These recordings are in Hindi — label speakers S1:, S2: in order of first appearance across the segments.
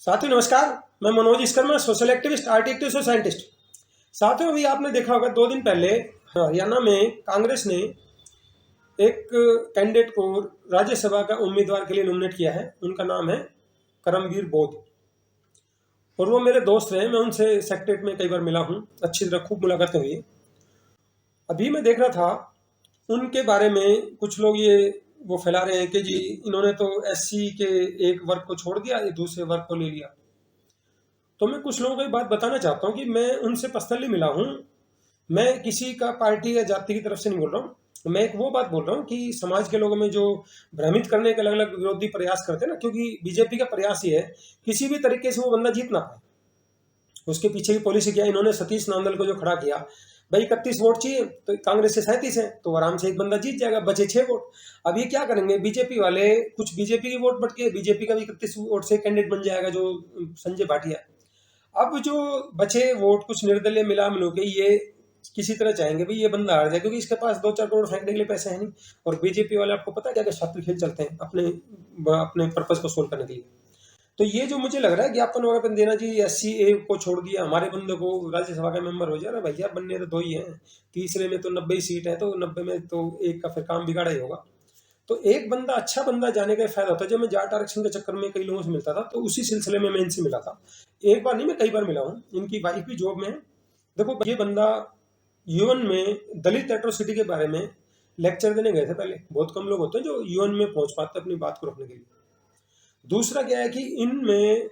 S1: साथियों नमस्कार, मैं Manoj Vishwakarma, social activist, art activist और साइंटिस्ट। साथियों अभी आपने देखा होगा 2 दिन पहले हरियाणा में कांग्रेस ने एक कैंडिडेट को राज्यसभा का उम्मीदवार के लिए नॉमिनेट किया है। उनका नाम है करमवीर बोध और वो मेरे दोस्त रहे। मैं उनसे सेक्रेटरीट में कई बार मिला हूँ, अच्छी तरह खूब मुलाकातें हुई। अभी मैं देख रहा था उनके बारे में कुछ लोग ये वो फैला रहे हैं कि जी इन्होंने तो एससी के एक वर्ग को छोड़ दिया, दूसरे वर्ग को ले लिया। तो मैं कुछ लोगों को एक बात बताना चाहता हूँ कि मैं उनसे पर्सनली मिला हूँ। मैं किसी का पार्टी या जाति की तरफ से नहीं बोल रहा हूँ। मैं एक वो बात बोल रहा हूँ कि समाज के लोगों में जो भ्रमित करने के अलग अलग विरोधी प्रयास करते हैं ना, क्योंकि बीजेपी का प्रयास ये है किसी भी तरीके से वो बंदा जीत ना पाए। उसके पीछे की पॉलिसी क्या है, इन्होंने सतीश नांदल को जो खड़ा किया, भाई 31 वोट चाहिए तो कांग्रेस से 37 है, तो आराम से एक बंदा जीत जाएगा, बचे 6 वोट। अब ये क्या करेंगे बीजेपी वाले, कुछ बीजेपी की वोट बट के बीजेपी का भी 31 वोट से कैंडिडेट बन जाएगा जो संजय भाटिया। अब जो बचे वोट कुछ निर्दलीय मिला मिलू के ये किसी तरह चाहेंगे भाई ये बंदा हार जाए, क्योंकि इसके पास 2-4 करोड़ फेंकने के लिए पैसे हैं नहीं। और बीजेपी वाले आपको पता है क्या छात्र खेल चलते हैं अपने अपने पर्पज को सोल्व करने के लिए। तो ये जो मुझे लग रहा है ज्ञापन वगैरह देना जी, एससी ए को छोड़ दिया, हमारे बंदे को राज्यसभा का मेंबर हो जाए ना भैया, बनने तो 2 ही हैं, तीसरे में तो 90 सीट है, तो 90 में तो एक का फिर काम बिगाड़ा ही होगा। तो एक बंदा अच्छा बंदा जाने का फायदा होता है। जब मैं जाट आरक्षण के चक्कर में कई लोगों से मिलता था तो उसी सिलसिले में मैं इनसे मिला था। एक बार नहीं, मैं कई बार मिला हूँ। इनकी वाइफ भी जॉब में है। देखो ये बंदा यूएन में दलित एट्रोसिटी के बारे में लेक्चर देने गए थे। पहले बहुत कम लोग होते हैं जो यूएन में पहुंच पाते अपनी बात को रखने के लिए। दूसरा क्या है कि इनमें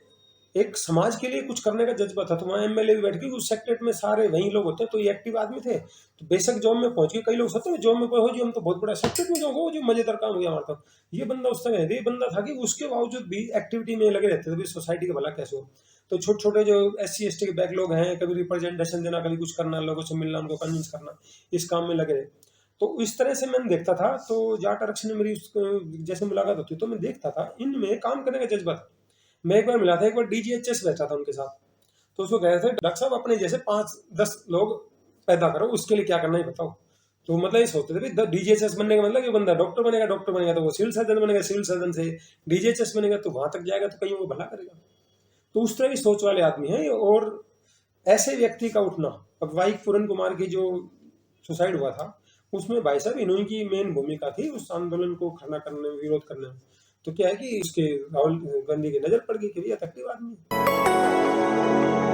S1: एक समाज के लिए कुछ करने का जज्बा था। तो वहाँ एमएलए भी बैठ के उस सेक्रेट में सारे वही लोग होते हैं, तो ये एक्टिव आदमी थे। तो बेशक जॉब में पहुंच गए, कई लोग सोचते हैं जॉब में हो जी हम तो बहुत बड़ा सेक्रेट में हो जो मजेदार काम हो गया हमारा। तो ये बंदा उस समय ये बंदा था कि उसके बावजूद भी एक्टिविटी में लगे रहते थे, सोसाइटी का भला कैसे हो। तो छोटे छोटे जो SC ST के बैक लोग हैं, कभी रिप्रेजेंटेशन देना, कभी कुछ करना, लोगों से मिलना, उनको कन्विंस करना, इस काम में लगे रहे। तो इस तरह से मैंने देखता था। तो जाट आरक्षण में मेरी जैसे मुलाकात होती तो मैं देखता था इनमें काम करने का जज्बा था। मैं एक बार मिला था, एक बार DGHS बैठा था उनके साथ। तो उसको कह रहे थे डॉक्टर साहब अपने जैसे 5-10 लोग पैदा करो, उसके लिए क्या करना है बताओ। तो मतलब ये सोचते थे भाई DGHS बनने का मतलब ये बंदा डॉक्टर बनेगा तो वो सिविल सर्जन बनेगा, सिविल सर्जन से DGHS बनेगा तो वहां तक जाएगा, तो कहीं वो भला करेगा। तो उस तरह की सोच वाले आदमी है। और ऐसे व्यक्ति का उठना, अब भाई पूरन कुमार की जो सुसाइड हुआ था उसमें भाई साहब इन्हीं की मेन भूमिका थी उस आंदोलन को खड़ा करने में, विरोध करने में। तो क्या है कि उसके राहुल गांधी की नजर पड़ गई कि भैया तकलीफ आदमी है।